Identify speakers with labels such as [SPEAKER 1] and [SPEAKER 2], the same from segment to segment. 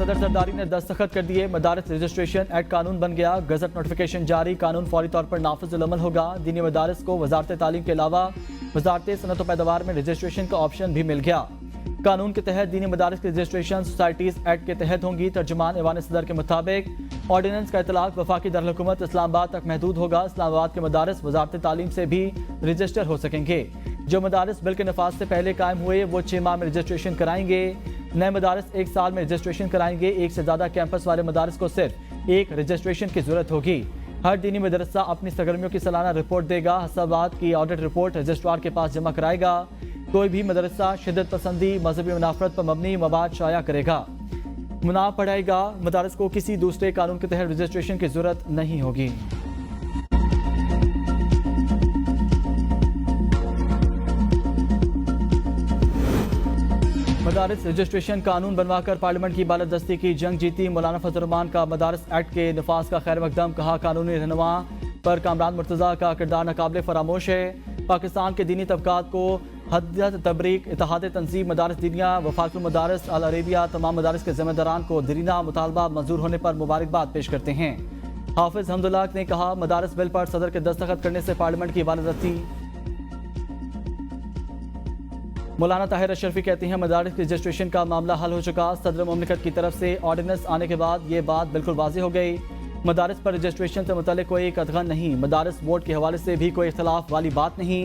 [SPEAKER 1] सदर सरदारी ने दस्तखत कर दिए। मदारिस रजिस्ट्रेशन एक्ट कानून बन गया। गजट नोटिफिकेशन जारी। कानून फौरी तौर पर नाफिज अमल होगा। दीनी मदारिस को वजारत तालीम के अलावा वजारत सनत व पैदावार में रजिस्ट्रेशन का ऑप्शन भी मिल गया। कानून के तहत दीनी मदारिस की रजिस्ट्रेशन सोसाइटीज एक्ट के तहत होंगी। तर्जुमान ऐवान सदर के मुताबिक ऑर्डिनेंस का इतलाक वफाकी दारुल-हुकूमत इस्लामाबाद तक महदूद होगा। इस्लामाबाद के मदारिस वजारत तालीम से भी रजिस्टर हो सकेंगे। जो मदारिस बिल के नफाज से पहले कायम हुए वो 6 माह में रजिस्ट्रेशन कराएंगे। नए मदारिस 1 साल में रजिस्ट्रेशन कराएंगे। एक से ज़्यादा कैंपस वाले मदारिस को सिर्फ एक रजिस्ट्रेशन की जरूरत होगी। हर दीनी मदरसा अपनी सरगर्मियों की सालाना रिपोर्ट देगा। हसाबाद की ऑडिट रिपोर्ट रजिस्ट्रार के पास जमा कराएगा। कोई भी मदरसा शिद्दत पसंदी मजहबी मुनाफरत पर मबनी मवाद शाया करेगा, मुनाफ पढ़ाएगा, मदारिस को किसी दूसरे कानून के तहत रजिस्ट्रेशन की जरूरत नहीं होगी। मदारिस रजिस्ट्रेशन कानून बनवाकर पार्लियामेंट की बालादस्ती की जंग जीती। मौलाना फजल रहमान का मदारिस एक्ट के नफाज का खैर मकदम। कहा कानूनी रहनुमा पर कामरान मुर्तज़ा का किरदार नाकाबिले फरामोश है। पाकिस्तान के दीनी तबकात को हदियत तबरीक इत्तेहाद तंजीम मदारिस दीनिया वफाकुल मदारिस अल अरेबिया तमाम मदारिस के ज़िम्मेदारान को दीना मुतालबा मंजूर होने पर मुबारकबाद पेश करते हैं। हाफिज हमदुल्लाह ने कहा मदारिस बिल पर सदर के दस्तखत करने से पार्लियामेंट की बालादस्ती। मौलाना ताहिर अशरफी कहते हैं मदारिस की रजिस्ट्रेशन का मामला हल हो चुका। सदर मुमलिकत की तरफ से ऑर्डिनेंस आने के बाद ये बात बिल्कुल वाज़ेह हो गई। मदारिस पर रजिस्ट्रेशन से मुतल्लिक कोई कदगन नहीं। मदारिस बोर्ड के हवाले से भी कोई इख्तलाफ वाली बात नहीं।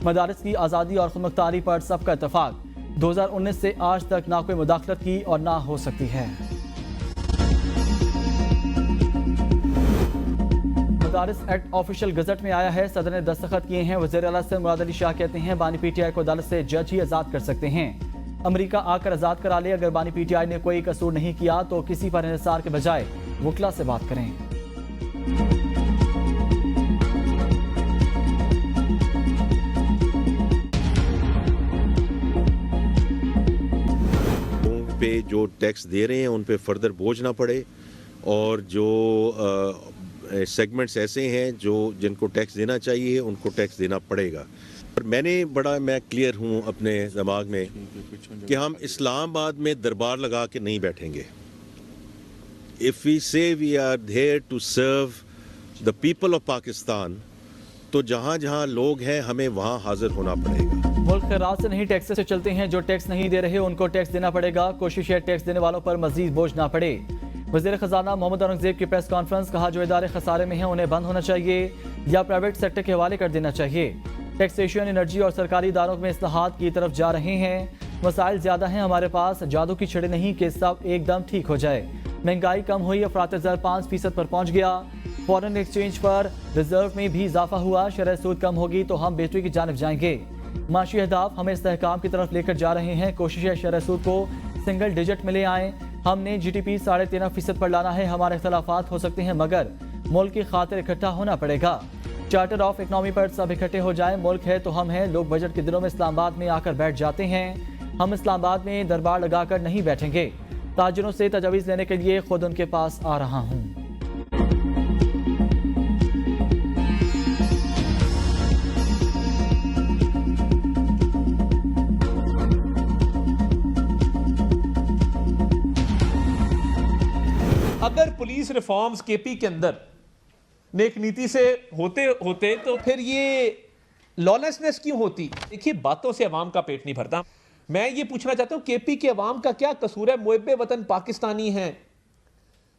[SPEAKER 1] मदारिस की आज़ादी और खुदमुख्तारी पर सबका इत्तफाक। 2019 से आज तक ना कोई मुदाखलत की और ना हो सकती है। मदारिस एक्ट ऑफिशियल गजट में आया है। सदर ने दस्तखत किए हैं। वज़ीर आला से मुराद अली शाह कहते हैं बानी पीटीआई को अदालत से जज ही आज़ाद कर सकते हैं। अमेरिका आकर आज़ाद करा ले। अगर बानी पीटीआई ने कोई कसूर नहीं किया तो किसी पर इंहिसार के बजाय वकला से बात करें।
[SPEAKER 2] पे जो टैक्स दे रहे हैं उन पे फर्दर बोझ ना पड़े और जो सेगमेंट्स ऐसे हैं जो जिनको टैक्स देना चाहिए उनको टैक्स देना पड़ेगा। और मैं क्लियर हूँ अपने दिमाग में कि हम इस्लामाबाद में दरबार लगा के नहीं बैठेंगे। If we say we are there to serve the people of Pakistan तो जहाँ जहाँ लोग हैं हमें वहाँ हाजिर होना पड़ेगा।
[SPEAKER 1] मुल्क खैरात से नहीं टैक्स से चलते हैं। जो टैक्स नहीं दे रहे उनको टैक्स देना पड़ेगा। कोशिश है टैक्स देने वालों पर मजीद बोझ ना पड़े। वज़ीर ख़जाना मोहम्मद औरंगज़ेब की प्रेस कॉन्फ्रेंस। कहा जो इदारे खसारे में हैं उन्हें बंद होना चाहिए या प्राइवेट सेक्टर के हवाले कर देना चाहिए। टैक्सेशन एनर्जी और सरकारी इदारों में इस्लाहात की तरफ जा रहे हैं। मसाइल ज़्यादा हैं हमारे पास। जादू की छड़ी नहीं कि सब एकदम ठीक हो जाए। महंगाई कम हुई। अफरात ज़र 5% पर पहुँच गया। फॉरेन एक्सचेंज पर रिजर्व में भी इजाफा हुआ। शरह सूद कम होगी तो हम बेहतरी की जानिब जाएंगे। माशी अहदाफ हमें इस्तेहकाम की तरफ लेकर जा रहे हैं। कोशिश है शरह सूद को सिंगल डिजिट में ले आएँ। हमने GDP 13.5% पर लाना है। हमारे इख्तलाफात हो सकते हैं मगर मुल्क की खातिर इकट्ठा होना पड़ेगा। चार्टर ऑफ इकनॉमी पर सब इकट्ठे हो जाएं। मुल्क है तो हम हैं। लोग बजट के दिनों में इस्लामाबाद में आकर बैठ जाते हैं। हम इस्लामाबाद में दरबार लगाकर नहीं बैठेंगे। ताजिरों से तजावीज़ लेने के लिए खुद उनके पास आ रहा हूँ।
[SPEAKER 3] अगर पुलिस रिफॉर्म्स केपी के अंदर नेक नीति से होते होते तो फिर ये लॉलेसनेस क्यों होती? देखिए बातों से अवाम का पेट नहीं भरता। मैं ये पूछना चाहता हूं केपी के अवाम का क्या कसूर है? मुहब्बे वतन पाकिस्तानी हैं,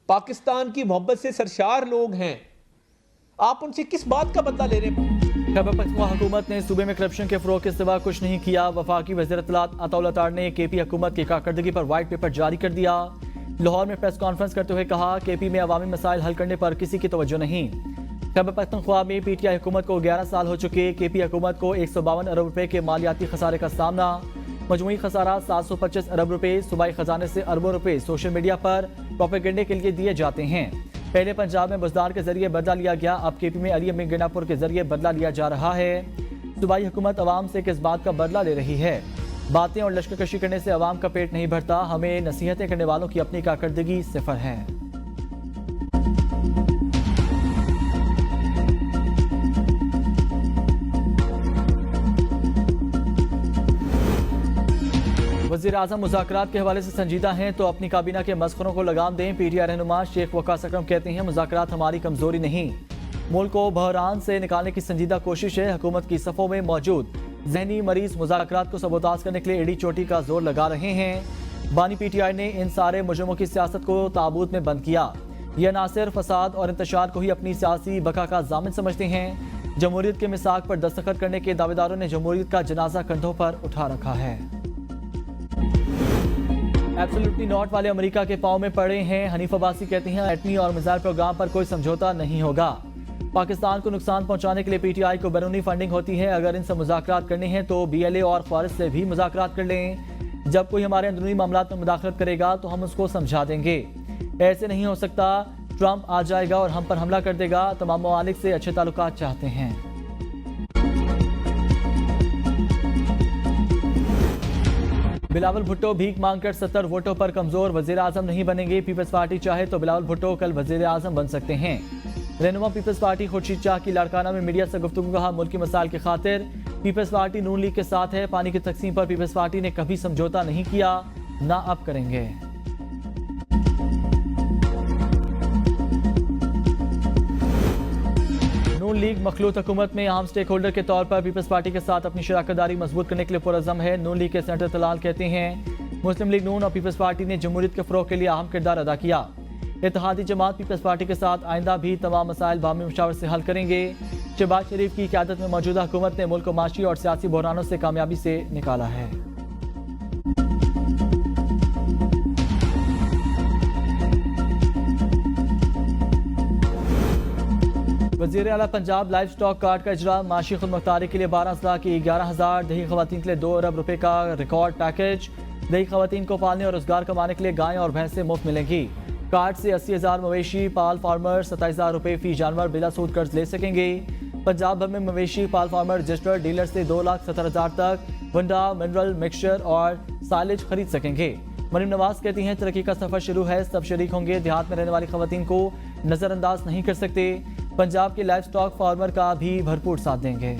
[SPEAKER 3] पाकिस्तान की मोहब्बत से सरशार लोग हैं। आप उनसे किस बात का बदला ले रहे हैं?
[SPEAKER 1] खैबर पख्तूनख्वा हुकूमत ने सूबे में करप्शन के फरोग के सिवा कुछ नहीं किया। वफाकी वज़ीर इत्तलात अताउल्लाह अत्तार ने केपी हुकूमत की कारकर्दगी पर वाइट पेपर जारी कर दिया। लाहौर में प्रेस कॉन्फ्रेंस करते हुए कहा केपी में अवामी मसाइल हल करने पर किसी की तवज्जो नहीं। खैबर पख्तूनख्वा में पीटीआई हुकूमत को 11 साल हो चुके। केपी हुकूमत को 152 अरब रुपए के मालियाती खसारे का सामना। मजमूई खसारा 725 अरब रुपए। सूबाई खजाने से अरबों रुपए सोशल मीडिया पर प्रोपेगेंडे के लिए दिए जाते हैं। पहले पंजाब में बुजदार के जरिए बदला लिया गया। अब केपी में अली अमीन गिनापुर के जरिए बदला लिया जा रहा है। सूबाई हुकूमत अवाम से किस बात का बदला ले रही है? बातें और लश्करकशी करने से अवाम का पेट नहीं भरता। हमें नसीहतें करने वालों की अपनी कारकर्दगी सिफर है। वज़ीर आज़म मुज़ाकरात के हवाले से संजीदा हैं तो अपनी काबीना के मस्खरों को लगाम दें। PTI रहनुमा शेख वकास अकरम कहते हैं मुज़ाकरात हमारी कमज़ोरी नहीं, मुल्क को बहरान से निकालने की संजीदा कोशिश है। हुकूमत की सफ़ों में मौजूद जहनी मरीज मुज़ाकरात को सबोताज करने के लिए एड़ी चोटी का जोर लगा रहे हैं। बानी PTI ने इन सारे मुजरिमों की सियासत को ताबूत में बंद किया। यह नासिर फसाद और इंतशार को ही अपनी सियासी बका का जामिन समझते हैं। जमहूरियत के मिसाक पर दस्तखत करने के दावेदारों ने जमहूरियत का जनाजा कंधों पर उठा रखा है। एब्सोल्युटली नॉट वाले अमेरिका के पांव में पड़े हैं। हनीफ अब्बासी कहते हैं एटमी और मिसाइल प्रोग्राम पर कोई समझौता नहीं होगा। पाकिस्तान को नुकसान पहुंचाने के लिए PTI को बैरूनी फंडिंग होती है। अगर इनसे मुज़ाकरात करने हैं तो BLA और ख्वारिज से भी मुज़ाकरात कर लें। जब कोई हमारे अंदरूनी मामलात में मुदाखलत करेगा तो हम उसको समझा देंगे। ऐसे नहीं हो सकता, ट्रंप आ जाएगा और हम पर हमला कर देगा। तमाम ममालिक से अच्छे ताल्लुकात चाहते हैं। बिलावल भुट्टो भीख मांगकर 70 वोटों पर कमजोर, वजीर आजम नहीं बनेंगे। पीपल्स पार्टी चाहे तो बिलावल भुट्टो कल वजीर आजम बन सकते हैं। रहनुमा पीपल्स पार्टी खुर्शीद शाह की लाड़काना में मीडिया से गुफ्तगू कहा मुल्क की मसाइल की खातिर पीपल्स पार्टी नून लीग के साथ है। पानी की तकसीम पर पीपल्स पार्टी ने कभी समझौता नहीं किया, ना अब करेंगे। नून लीग मखलूत हुकूमत में अहम स्टेक होल्डर के तौर पर पीपल्स पार्टी के साथ अपनी शराकतदारी मजबूत करने के लिए पुरअज़्म है। नून लीग के सेनेटर तलाल कहते हैं मुस्लिम लीग नून और पीपल्स पार्टी ने जमहूरियत के फ़रोग़ के लिए अहम किरदार अदा किया। इत्तेहादी जमात पीपल्स पार्टी के साथ आइंदा भी तमाम मसाइल बाहमी मुशावरत से हल करेंगे। शहबाज शरीफ की क़यादत में मौजूदा हुकूमत ने मुल्क को माशी और सियासी बहरानों से कामयाबी से निकाला है। वज़ीर आला पंजाब लाइफ स्टॉक कार्ड का इजरा, माशी खुदमुख्तारी के लिए 12 अज़ला की 11,000, दही खवातीन के लिए 2 अरब रुपए का रिकॉर्ड पैकेज। दही खवातीन को पालने और रोजगार कमाने के लिए गायें और भैंसें मुफ्त मिलेंगी। कार्ड से 80,000 मवेशी पाल फार्मर 27,000 रुपए फी जानवर बिला सूद कर्ज ले सकेंगे। पंजाब भर में मवेशी पाल फार्मर रजिस्टर्ड डीलर से 2,70,000 तक वंडा मिनरल मिक्सचर और साइलेज खरीद सकेंगे। मरीम नवाज कहती हैं तरक्की का सफर शुरू है, सब शरीक होंगे। देहात में रहने वाली खवातीन को नजरअंदाज नहीं कर सकते। पंजाब के लाइफ स्टॉक फार्मर का भी भरपूर साथ देंगे।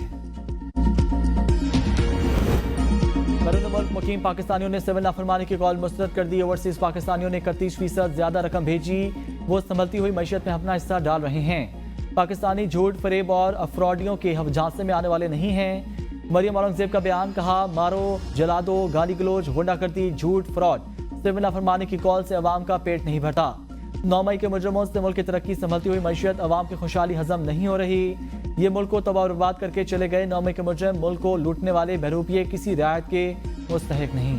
[SPEAKER 1] बैरून मुल्क मुकीम पाकिस्तानियों ने सिविल नाफरमानी की कॉल मुस्तरद कर दी। ओवरसीज पाकिस्तानियों ने 31% ज्यादा रकम भेजी। वो संभलती हुई मैशियत में अपना हिस्सा डाल रहे हैं। पाकिस्तानी झूठ फरेब और अफरॉडियों के झांसे में आने वाले नहीं हैं। मरियम औरंगजेब का बयान, कहा मारो जला दो, गाली गलोच, गुंडागर्दी, झूठ, फ्रॉड, सिविल नाफरमानी की कॉल से अवाम का पेट नहीं भरता। 9 मई के मुजरिमों से मुल्क की तरक्की, संभलती हुई मैशियत, अवाम की खुशहाली हजम नहीं हो रही। ये मुल्क को तबाह बर्बाद करके चले गए 9 मई के मुजरिम मुल्क को लूटने वाले बहरूपिये किसी रियायत के मुस्तहिक नहीं।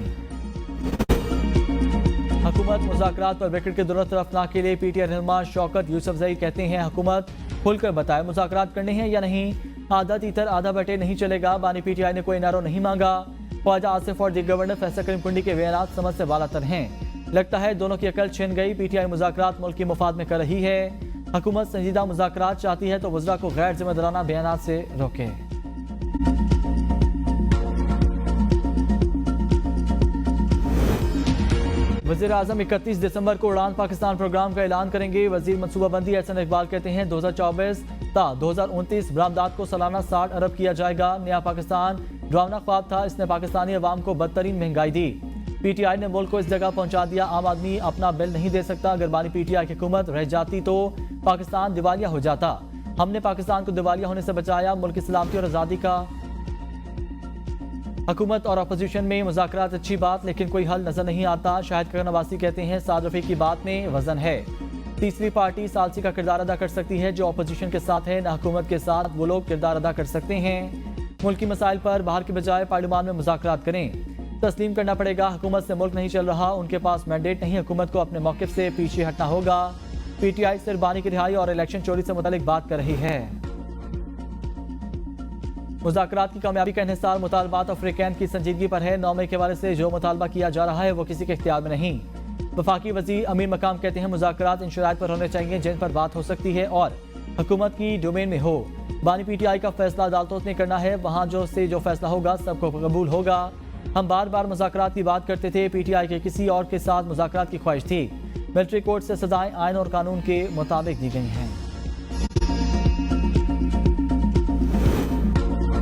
[SPEAKER 1] हुकूमत मुज़ाकरात पर विकेट के दुरुस्त रफ्तार के लिए PTI रहनुमा शौकत यूसुफजई कहते हैं हुकूमत खुलकर बताए मुज़ाकरात करने हैं या नहीं। आधा तीतर आधा बटे नहीं चलेगा। बानी PTI ने कोई नारो नहीं मांगा। ख्वाजा आसिफ और दी गवर्नर फैसल करीम कुंडी के बयान समझ से बालातर हैं। लगता है दोनों की अकल छिन गई। PTI मुज़ाकरात मुल्क की मुफाद में कर रही है। हुकूमत संजीदा मुज़ाकरात चाहती है तो वज़रा को गैर जिम्मेदाराना बयान से रोके। वज़ीर आज़म 31 दिसंबर को उड़ान पाकिस्तान प्रोग्राम का ऐलान करेंगे। वज़ीर मनसूबाबंदी एहसन इकबाल कहते हैं 2024 ता 2029 बरामदात को सालाना 60 अरब किया जाएगा। नया पाकिस्तान डरावना ख्वाब था, इसने पाकिस्तानी अवाम को बदतरीन महंगाई दी। PTI ने मुल्क को इस जगह पहुंचा दिया। आम आदमी अपना बिल नहीं दे सकता। अगर बानी PTI की हुकूमत रह जाती तो पाकिस्तान दिवालिया हो जाता। हमने पाकिस्तान को दिवालिया होने से बचाया। मुल्क की सलामती और आज़ादी का हुकूमत और अपोजिशन में मुज़ाकरात अच्छी बात, लेकिन कोई हल नजर नहीं आता। शाहिद खगन नवासी कहते हैं साद रफ़ी की बात में वजन है। तीसरी पार्टी सालसी का किरदार अदा कर सकती है जो अपोजिशन के साथ है, न हुकूमत के साथ। वो लोग किरदार अदा कर सकते हैं। मुल्क की मसाइल पर बाहर के बजाय पार्लियामान में मुज़ाकरात करें। तस्लीम करना पड़ेगा हुकूमत से मुल्क नहीं चल रहा, उनके पास मैंडेट नहीं। हुकूमत को अपने मौक़िफ़ से पीछे हटना होगा। PTI सिर्फ बानी की रिहाई और इलेक्शन चोरी से मुतालिक बात कर रही है। मुज़ाकरात की कामयाबी का इन्हिसार मुतालबात अफ्रीकैन की संजीदगी पर है। 9 मई के हवाले से जो मुतालबा किया जा रहा है वो किसी के इख्तियार में नहीं। वफाकी वज़ीर अमीर मकाम कहते हैं मुज़ाकरात इन शराइत पर होने चाहिए जिन पर बात हो सकती है और हुकूमत की डोमेन में हो। बानी PTI का फैसला अदालतों ने करना है। वहाँ जो फैसला होगा सबको कबूल होगा। हम बार बार मुज़ाकरात की बात करते थे। PTI के किसी और के साथ मुज़ाकरात की ख्वाहिश थी। मिलिट्री कोर्ट से सजाएं आइन और कानून के मुताबिक दी गई हैं।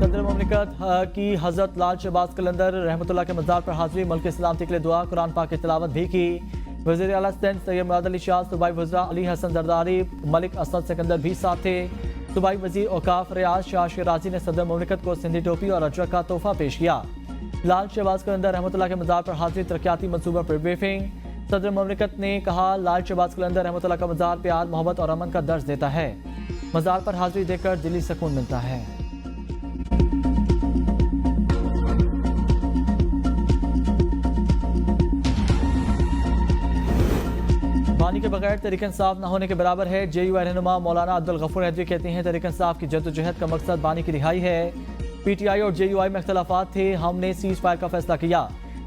[SPEAKER 1] सदर मुमलिकत की हजरत लाल शहबाज कलंदर रहमतुल्लाह के मज़ार पर हाजिरी, मुल्क की सलामती के लिए दुआ, कुरान पाक की तिलावत भी की। वज़ीर आला सिंध सैयद मुराद अली शाह, सूबाई वज़रा अली हसन जरदारी, मलिक असद सिकंदर भी साथ थे। सूबाई वज़ीर औकाफ रियाज शाह शिराजी ने सदर मुमलिकत को सिंधी टोपी और अजरक का तोहफा पेश किया। लाल शहबाज कलंदर रहमतुल्लाह के मज़ार पर हाजिरी, तरक्याती मनसूबा पर ब्रीफिंग। सदर मुमलिकत ने कहा, लाल शहबाज कलंदर रहमतुल्लाह का मज़ार प्यार, मोहब्बत और अमन का दर्ज देता है। मज़ार पर हाजिरी देकर दिली सुकून मिलता है। पानी के बगैर तहरीक इंसाफ न होने के बराबर है। JUI रहनुमा मौलाना अब्दुल गफूर हैदरी कहते हैं, तहरीक इंसाफ की जद्दोजहद का मकसद पानी की रिहाई है। PTI और JUI में इख्तलाफात थे, हमने सीज फायर का फैसला किया।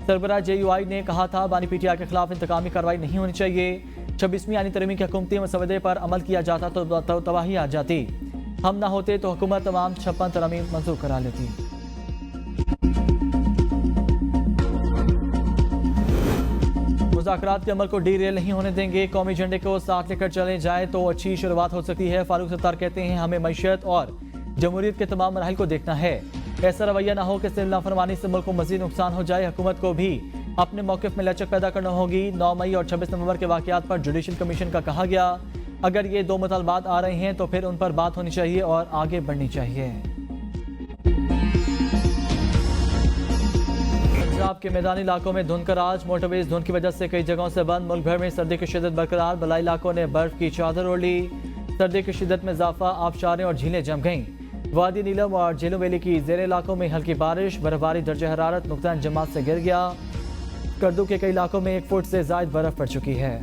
[SPEAKER 1] सरबराह JUI ने कहा था, बानी PTI के खिलाफ इंतकामी कार्रवाई नहीं होनी चाहिए। 26वीं यानी तरमीम के हुकूमती मसवदे पर अमल किया जाता तो तबाही आ जाती। हम ना होते तो हुकूमत तमाम 56 तरमीम मंजूर करा लेती। मुज़ाकरात के अमल को डीरेल नहीं होने देंगे। कौमी झंडे को साथ लेकर चले जाए तो अच्छी शुरुआत हो सकती है। फारूक सत्तार कहते हैं, हमें मईशत और जमहूरियत के तमाम मराहिल को देखना है। ऐसा रवैया ना हो कि सिर्फ नाफरमानी से मुल्क को मजीद नुकसान हो जाए। हुकूमत को भी अपने मौक़िफ़ में लचक पैदा करना होगी। 9 मई और 26 नवंबर के वाक़यात पर जुडिशल कमीशन का कहा गया, अगर ये दो मुतालबात आ रहे हैं तो फिर उन पर बात होनी चाहिए और आगे बढ़नी चाहिए। पंजाब के मैदानी इलाकों में धुंध का राज, मोटरवेज धुंध की वजह से कई जगहों से बंद। मुल्क भर में सर्दी की शिद्दत बरकरार, बलाई इलाकों ने बर्फ की चादर ओढ़ ली। सर्दी की शिद्दत में इजाफा, आबशारें और झीलें जम गईं। वादी नीलम और झीलों वैली की ज़ेर इलाकों में हल्की बारिश, बर्फबारी, दर्जा हरारत नुक्ता जमात से गिर गया। करदू के कई इलाकों में 1 फुट से ज़ायद बर्फ पड़ चुकी है।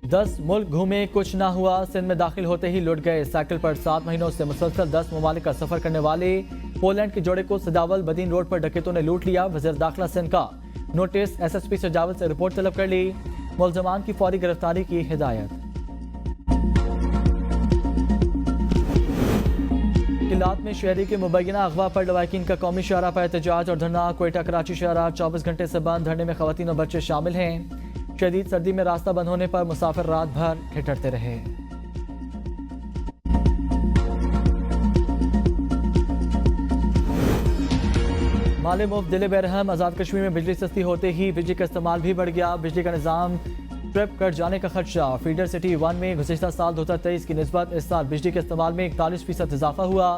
[SPEAKER 1] दस मुल्क घूमे, कुछ ना हुआ। सिंध में दाखिल होते ही लुट गए। साइकिल पर 7 महीनों से मुसलसल 10 ममालिक का सफर करने वाले पोलैंड के जोड़े को सदावल बदीन रोड पर डकैतों ने लूट लिया। वज़ीर दाखिला सिंध का नोटिस, SSP सजावल से रिपोर्ट तलब कर ली। मुलजमान की फौरी गिरफ्तारी की हिदायत। किलात में शहरी के मुबैना अगवा पर लवाकिन का कौमी शाहरा पर एहतजाज और धरना। कोयटा कराची शाहरा 24 घंटे से बंद। धरने में खवातीन और बच्चे शामिल हैं। शदीद सर्दी में रास्ता बंद होने पर मुसाफिर रात भर ठिठुरते रहे। माले मुफ्त दिले बेरहम, आज़ाद कश्मीर में बिजली सस्ती होते ही बिजली का इस्तेमाल भी बढ़ गया। बिजली का निज़ाम ट्रिप कट जाने का खदशा। फीडर सिटी 1 में गुज़िश्ता साल 2023 की निस्बत इस साल बिजली के इस्तेमाल में 41% इजाफा हुआ।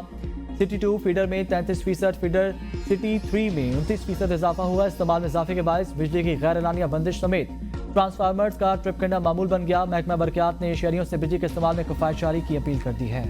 [SPEAKER 1] सिटी 2 फीडर में 33%, फीडर सिटी 3 में 29% इजाफा हुआ। इस्तेमाल में इजाफे के बायस बिजली की गैर एलानिया बंदिश समेत ट्रांसफार्मर्स का ट्रिप करना मामूल बन गया। महकमा बरक़ियात ने शहरियों से बिजली के इस्तेमाल में किफ़ायत जारी की अपील कर दी है।